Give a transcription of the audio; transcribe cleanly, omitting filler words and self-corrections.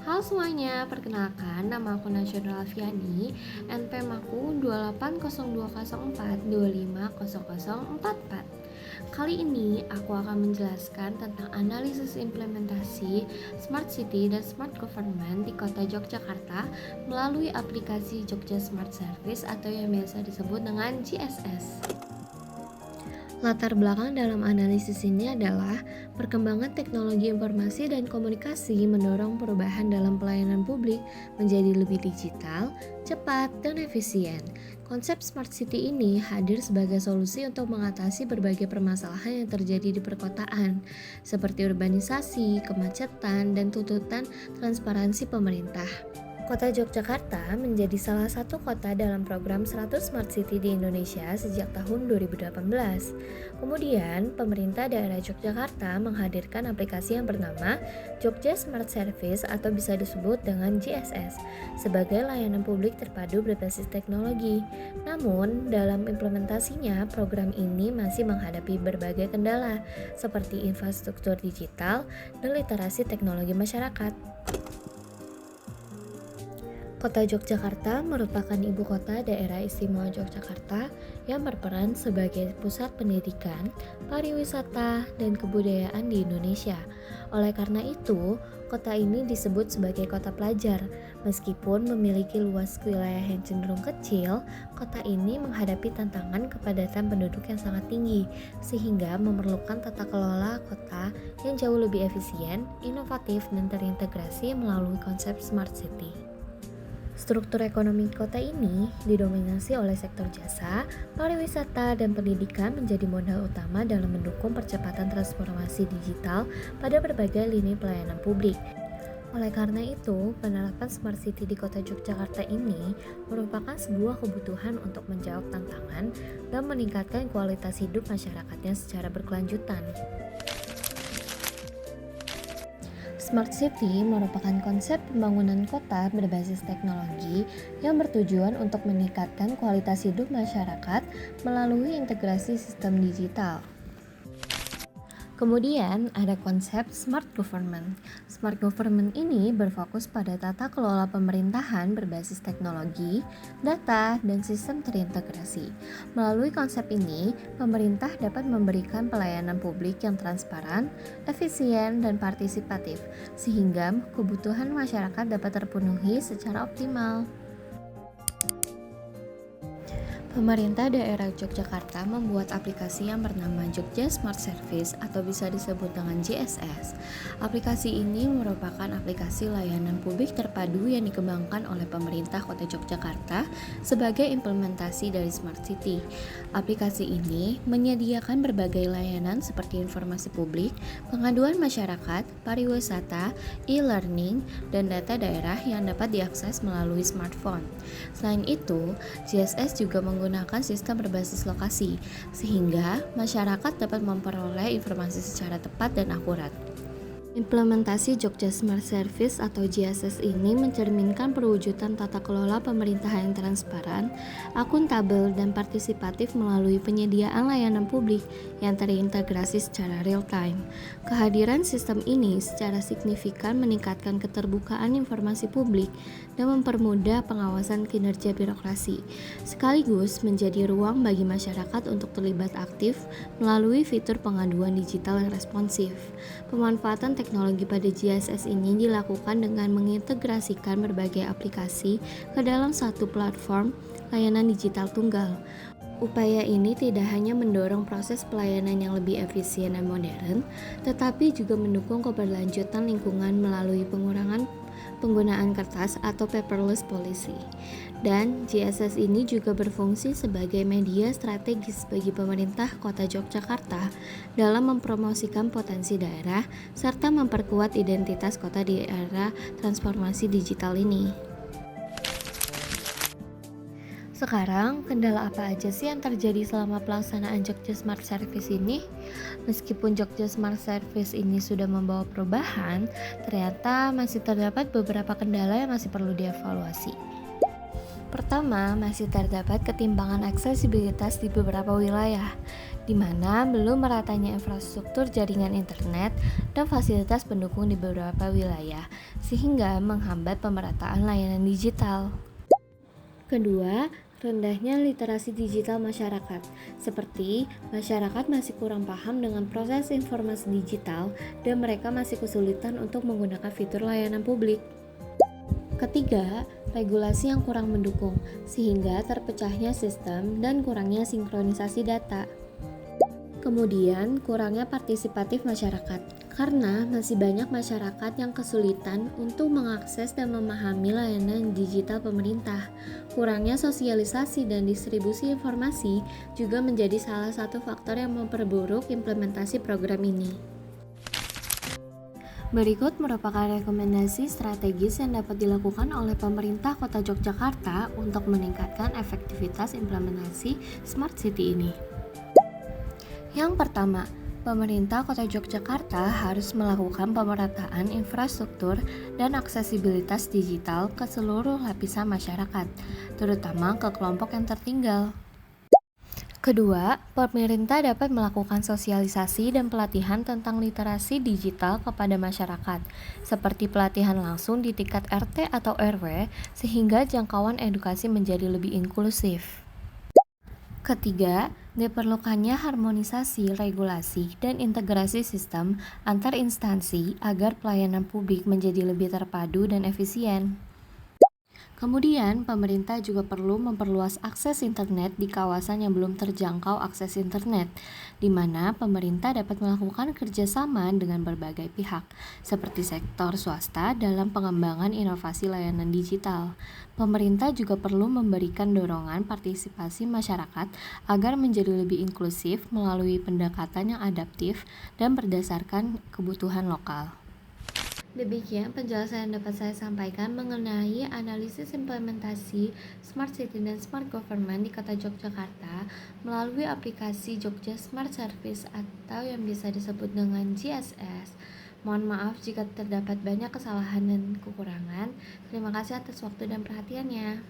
Halo semuanya, perkenalkan nama aku Nasional Alfiani, NPM aku 280204250044. Kali ini aku akan menjelaskan tentang analisis implementasi Smart City dan Smart Government di Kota Yogyakarta melalui aplikasi Jogja Smart Service atau yang biasa disebut dengan JSS. Latar belakang dalam analisis ini adalah perkembangan teknologi informasi dan komunikasi mendorong perubahan dalam pelayanan publik menjadi lebih digital, cepat, dan efisien. Konsep Smart City ini hadir sebagai solusi untuk mengatasi berbagai permasalahan yang terjadi di perkotaan, seperti urbanisasi, kemacetan, dan tuntutan transparansi pemerintah. Kota Yogyakarta menjadi salah satu kota dalam program 100 Smart City di Indonesia sejak tahun 2018. Kemudian, pemerintah daerah Yogyakarta menghadirkan aplikasi yang bernama Jogja Smart Service atau bisa disebut dengan JSS sebagai layanan publik terpadu berbasis teknologi. Namun, dalam implementasinya, program ini masih menghadapi berbagai kendala seperti infrastruktur digital dan literasi teknologi masyarakat. Kota Yogyakarta merupakan ibu kota daerah istimewa Yogyakarta yang berperan sebagai pusat pendidikan, pariwisata, dan kebudayaan di Indonesia. Oleh karena itu, kota ini disebut sebagai kota pelajar. Meskipun memiliki luas wilayah yang cenderung kecil, kota ini menghadapi tantangan kepadatan penduduk yang sangat tinggi, sehingga memerlukan tata kelola kota yang jauh lebih efisien, inovatif, dan terintegrasi melalui konsep Smart City. Struktur ekonomi kota ini didominasi oleh sektor jasa, pariwisata, dan pendidikan menjadi modal utama dalam mendukung percepatan transformasi digital pada berbagai lini pelayanan publik. Oleh karena itu, penerapan Smart City di Kota Yogyakarta ini merupakan sebuah kebutuhan untuk menjawab tantangan dan meningkatkan kualitas hidup masyarakatnya secara berkelanjutan. Smart City merupakan konsep pembangunan kota berbasis teknologi yang bertujuan untuk meningkatkan kualitas hidup masyarakat melalui integrasi sistem digital. Kemudian ada konsep Smart Government. Smart Government ini berfokus pada tata kelola pemerintahan berbasis teknologi, data, dan sistem terintegrasi. Melalui konsep ini, pemerintah dapat memberikan pelayanan publik yang transparan, efisien, dan partisipatif, sehingga kebutuhan masyarakat dapat terpenuhi secara optimal. Pemerintah daerah Yogyakarta membuat aplikasi yang bernama Jogja Smart Service atau bisa disebut dengan JSS. Aplikasi ini merupakan aplikasi layanan publik terpadu yang dikembangkan oleh pemerintah Kota Yogyakarta sebagai implementasi dari Smart City. Aplikasi ini menyediakan berbagai layanan seperti informasi publik, pengaduan masyarakat, pariwisata, e-learning, dan data daerah yang dapat diakses melalui smartphone. Selain itu, JSS juga menggunakan sistem berbasis lokasi, sehingga masyarakat dapat memperoleh informasi secara tepat dan akurat. Implementasi Jogja Smart Service atau JSS ini mencerminkan perwujudan tata kelola pemerintahan yang transparan, akuntabel, dan partisipatif melalui penyediaan layanan publik yang terintegrasi secara real-time. Kehadiran sistem ini secara signifikan meningkatkan keterbukaan informasi publik dan mempermudah pengawasan kinerja birokrasi, sekaligus menjadi ruang bagi masyarakat untuk terlibat aktif melalui fitur pengaduan digital yang responsif. Pemanfaatan teknologi pada JSS ini dilakukan dengan mengintegrasikan berbagai aplikasi ke dalam satu platform layanan digital tunggal. Upaya ini tidak hanya mendorong proses pelayanan yang lebih efisien dan modern, tetapi juga mendukung keberlanjutan lingkungan melalui pengurangan penggunaan kertas atau paperless policy. Dan JSS ini juga berfungsi sebagai media strategis bagi pemerintah Kota Yogyakarta dalam mempromosikan potensi daerah serta memperkuat identitas kota di era transformasi digital ini. Sekarang, kendala apa aja sih yang terjadi selama pelaksanaan Jogja Smart Service ini? Meskipun Jogja Smart Service ini sudah membawa perubahan, ternyata masih terdapat beberapa kendala yang masih perlu dievaluasi. Pertama, masih terdapat ketimpangan aksesibilitas di beberapa wilayah. di mana belum meratanya infrastruktur jaringan internet dan fasilitas pendukung di beberapa wilayah, sehingga menghambat pemerataan layanan digital. Kedua, rendahnya literasi digital masyarakat, seperti masyarakat masih kurang paham dengan proses informasi digital dan mereka masih kesulitan untuk menggunakan fitur layanan publik. Ketiga, regulasi yang kurang mendukung, sehingga terpecahnya sistem dan kurangnya sinkronisasi data. Kemudian, kurangnya partisipatif masyarakat, karena masih banyak masyarakat yang kesulitan untuk mengakses dan memahami layanan digital pemerintah. Kurangnya sosialisasi dan distribusi informasi juga menjadi salah satu faktor yang memperburuk implementasi program ini. Berikut merupakan rekomendasi strategis yang dapat dilakukan oleh pemerintah Kota Yogyakarta untuk meningkatkan efektivitas implementasi Smart City ini. Yang pertama, pemerintah Kota Yogyakarta harus melakukan pemerataan infrastruktur dan aksesibilitas digital ke seluruh lapisan masyarakat, terutama ke kelompok yang tertinggal. Kedua, pemerintah dapat melakukan sosialisasi dan pelatihan tentang literasi digital kepada masyarakat, seperti pelatihan langsung di tingkat RT atau RW, sehingga jangkauan edukasi menjadi lebih inklusif. Ketiga, diperlukannya harmonisasi regulasi dan integrasi sistem antar instansi agar pelayanan publik menjadi lebih terpadu dan efisien. Kemudian, pemerintah juga perlu memperluas akses internet di kawasan yang belum terjangkau akses internet, di mana pemerintah dapat melakukan kerjasama dengan berbagai pihak, seperti sektor swasta dalam pengembangan inovasi layanan digital. Pemerintah juga perlu memberikan dorongan partisipasi masyarakat agar menjadi lebih inklusif melalui pendekatan yang adaptif dan berdasarkan kebutuhan lokal. Demikian penjelasan yang dapat saya sampaikan mengenai analisis implementasi Smart City dan Smart Government di Kota Yogyakarta melalui aplikasi Jogja Smart Service atau yang bisa disebut dengan JSS. Mohon maaf jika terdapat banyak kesalahan dan kekurangan. Terima kasih atas waktu dan perhatiannya.